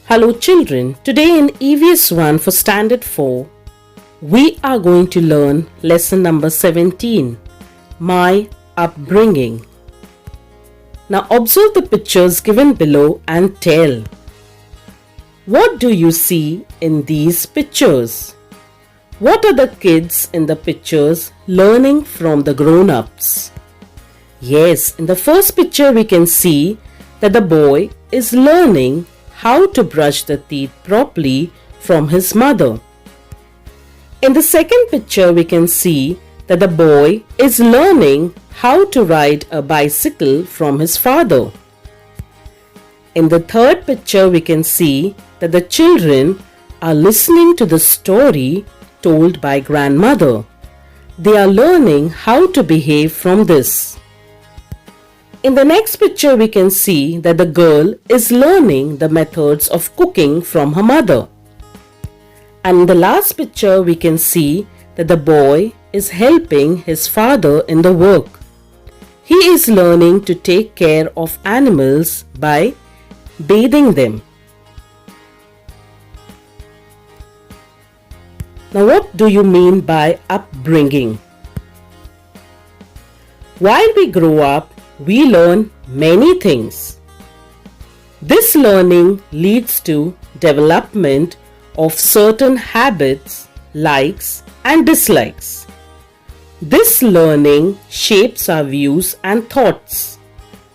Hello children, today in EVS 1 for Standard 4, we are going to learn lesson number 17, My Upbringing. Now observe the pictures given below and tell. What do you see in these pictures? What are the kids in the pictures learning from the grown-ups? Yes, in the first picture we can see that the boy is learning how to brush the teeth properly from his mother. In the second picture we can see that the boy is learning how to ride a bicycle from his father. In the third picture we can see that the children are listening to the story told by grandmother. They are learning how to behave from this. In the next picture we can see that the girl is learning the methods of cooking from her mother. And in the last picture we can see that the boy is helping his father in the work. He is learning to take care of animals by bathing them. Now what do you mean by upbringing? While we grow up, we learn many things. This learning leads to development of certain habits, likes and dislikes. This learning shapes our views and thoughts.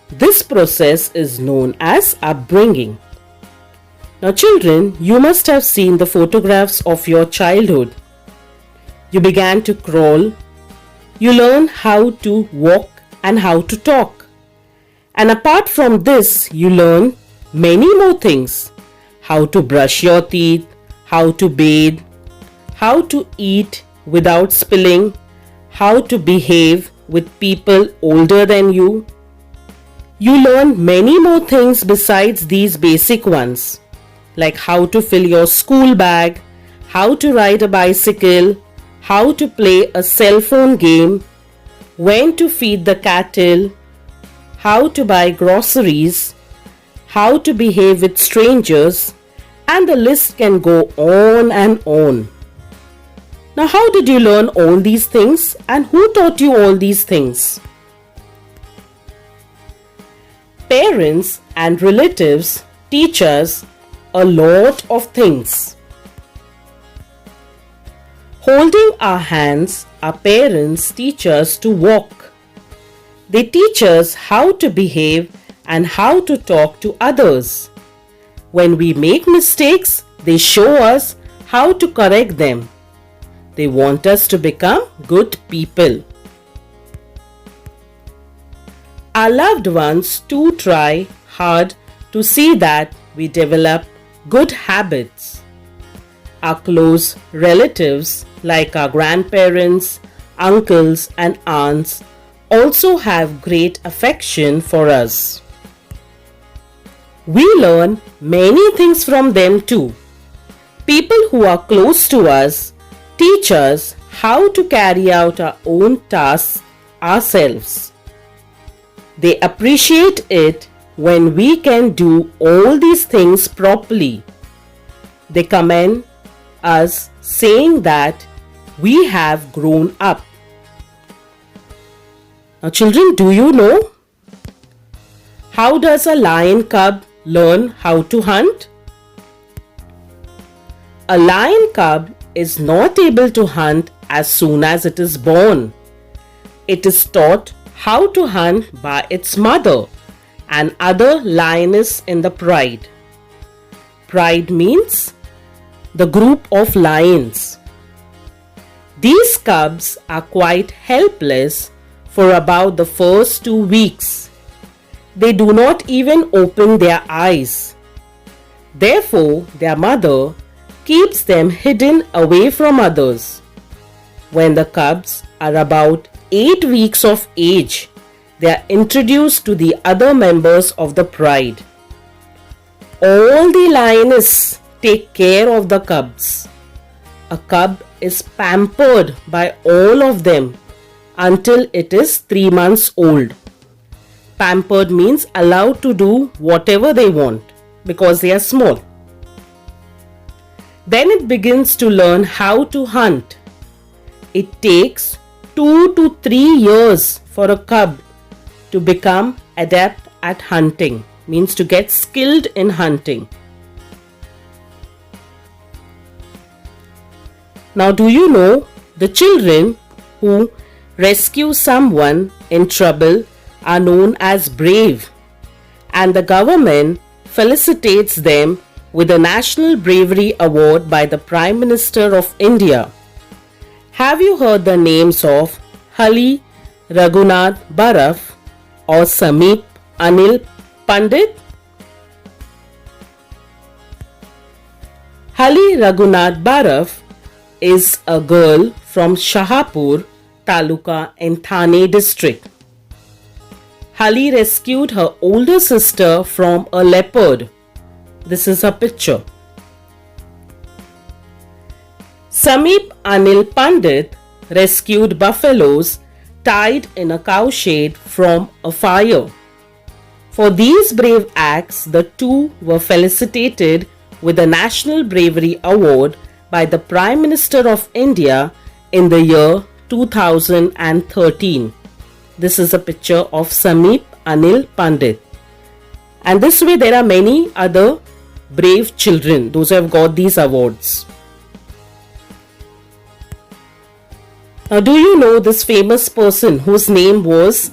This process is known as upbringing. Now children, you must have seen the photographs of your childhood. You began to crawl. You learn how to walk and how to talk. And apart from this, you learn many more things. How to brush your teeth, how to bathe, how to eat without spilling, how to behave with people older than you. You learn many more things besides these basic ones, like how to fill your school bag, how to ride a bicycle, how to play a cell phone game, when to feed the cattle, how to buy groceries, how to behave with strangers, and the list can go on and on. Now, how did you learn all these things and who taught you all these things? Parents and relatives teach us a lot of things. Holding our hands, our parents teach us to walk. They teach us how to behave and how to talk to others. When we make mistakes, they show us how to correct them. They want us to become good people. Our loved ones too try hard to see that we develop good habits. Our close relatives like our grandparents, uncles and aunts also have great affection for us. We learn many things from them too. People who are close to us teach us how to carry out our own tasks ourselves. They appreciate it when we can do all these things properly. They commend us saying that we have grown up. Now children, do you know? How does a lion cub learn how to hunt? A lion cub is not able to hunt as soon as it is born. It is taught how to hunt by its mother and other lioness in the pride. Pride means the group of lions. These cubs are quite helpless for about the first 2 weeks. They do not even open their eyes. Therefore, their mother keeps them hidden away from others. When the cubs are about 8 weeks of age, they are introduced to the other members of the pride. All the lionesses take care of the cubs. A cub is pampered by all of them until it is 3 months old. Pampered means allowed to do whatever they want because they are small. Then it begins to learn how to hunt. It takes 2 to 3 years for a cub to become adept at hunting, means to get skilled in hunting. Now, do you know the children who rescue someone in trouble are known as brave, and the government felicitates them with a National Bravery Award by the Prime Minister of India. Have you heard the names of Hali Raghunath Baraf or Sameep Anil Pandit? Hali Raghunath Baraf is a girl from Shahapur Taluka in Thane district. Hali rescued her older sister from a leopard. This is her picture. Sameep Anil Pandit rescued buffaloes tied in a cowshed from a fire. For these brave acts, the two were felicitated with the National Bravery Award by the Prime Minister of India in the year 2013. This is a picture of Sameep Anil Pandit. And this way there are many other brave children, those who have got these awards. Now, do you know this famous person whose name was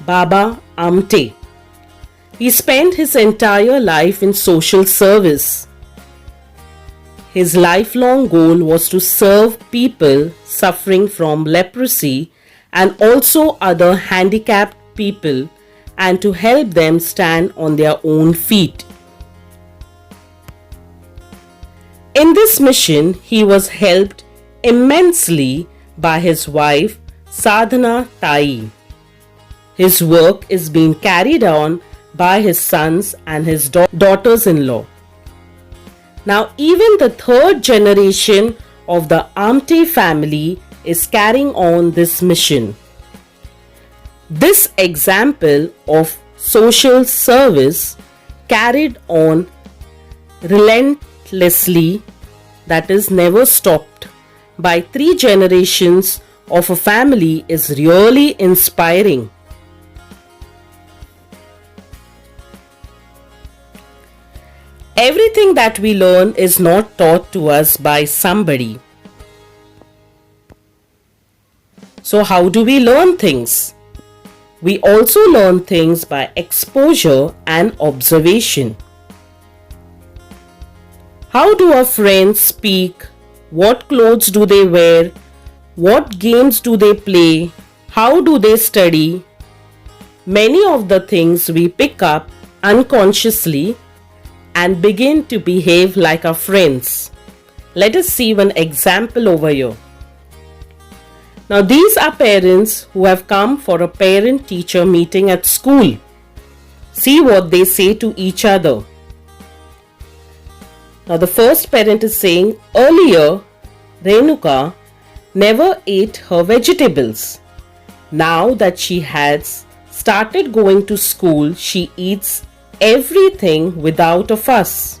Baba Amte? He spent his entire life in social service. His lifelong goal was to serve people suffering from leprosy and also other handicapped people, and to help them stand on their own feet. In this mission, he was helped immensely by his wife Sadhana Tai. His work is being carried on by his sons and his daughters-in-law. Now, even the third generation of the Amte family is carrying on this mission. This example of social service carried on relentlessly, that is, never stopped, by 3 generations of a family is really inspiring. Everything that we learn is not taught to us by somebody. So how do we learn things? We also learn things by exposure and observation. How do our friends speak? What clothes do they wear? What games do they play? How do they study? Many of the things we pick up unconsciously and begin to behave like our friends. Let us see one example over here. Now, these are parents who have come for a parent-teacher meeting at school. See what they say to each other. Now, the first parent is saying, earlier, Renuka never ate her vegetables. Now that she has started going to school, she eats everything without a fuss.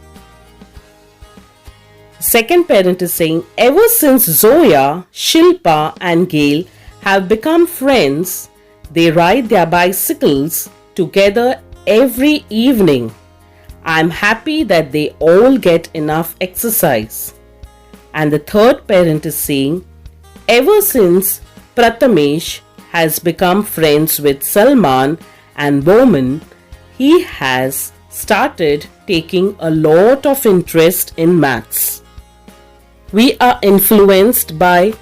Second parent is saying, ever since Zoya, Shilpa and Gail have become friends, they ride their bicycles together every evening. I'm happy that they all get enough exercise. And the third parent is saying, ever since Prathamesh has become friends with Salman and Bowman, he has started taking a lot of interest in maths. We are influenced by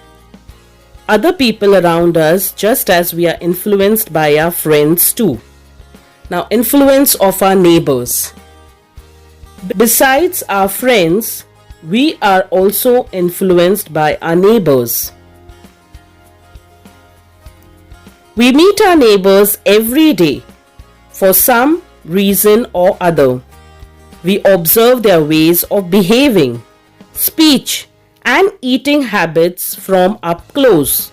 other people around us just as we are influenced by our friends too. Now, influence of our neighbors. Besides our friends, we are also influenced by our neighbors. We meet our neighbors every day for some reason or other. We observe their ways of behaving, speech, and eating habits from up close.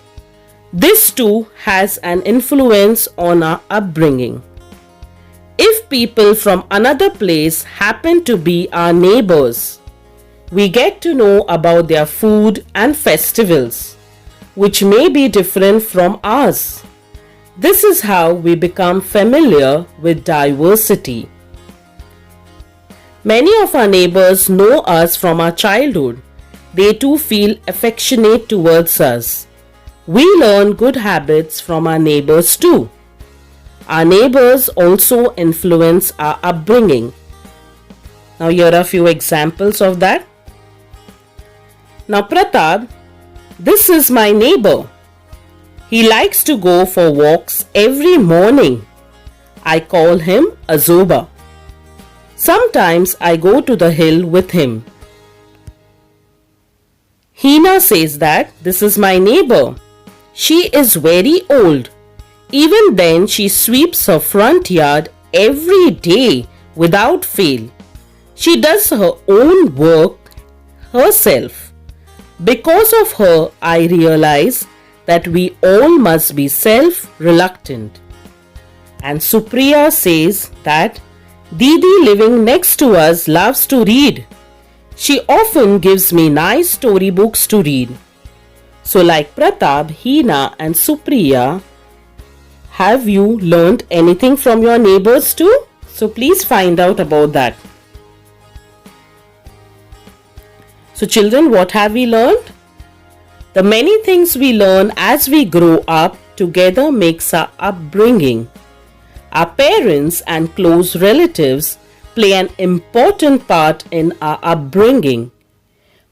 This too has an influence on our upbringing. If people from another place happen to be our neighbors, We get to know about their food and festivals, which may be different from ours. This is how we become familiar with diversity. Many of our neighbors know us from our childhood. They too feel affectionate towards us. We learn good habits from our neighbors too. Our neighbors also influence our upbringing. Now here are a few examples of that. Now Pratap, this is my neighbor. He likes to go for walks every morning. I call him Azoba. Sometimes I go to the hill with him. Hina says that this is my neighbor. She is very old. Even then she sweeps her front yard every day without fail. She does her own work herself. Because of her, I realize that we all must be self-reluctant. And Supriya says that Didi living next to us loves to read. She often gives me nice storybooks to read. So like Pratap, Hina and Supriya, have you learned anything from your neighbors too? So please find out about that. So children, what have we learned? The many things we learn as we grow up together makes our upbringing. Our parents and close relatives play an important part in our upbringing.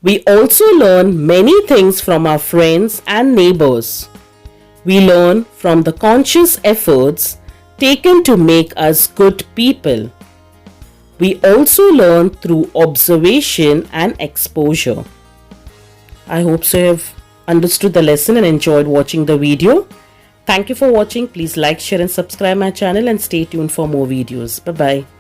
We also learn many things from our friends and neighbors. We learn from the conscious efforts taken to make us good people. We also learn through observation and exposure. I hope so you have understood the lesson and enjoyed watching the video. Thank you for watching. Please like, share and subscribe my channel and stay tuned for more videos. Bye-bye.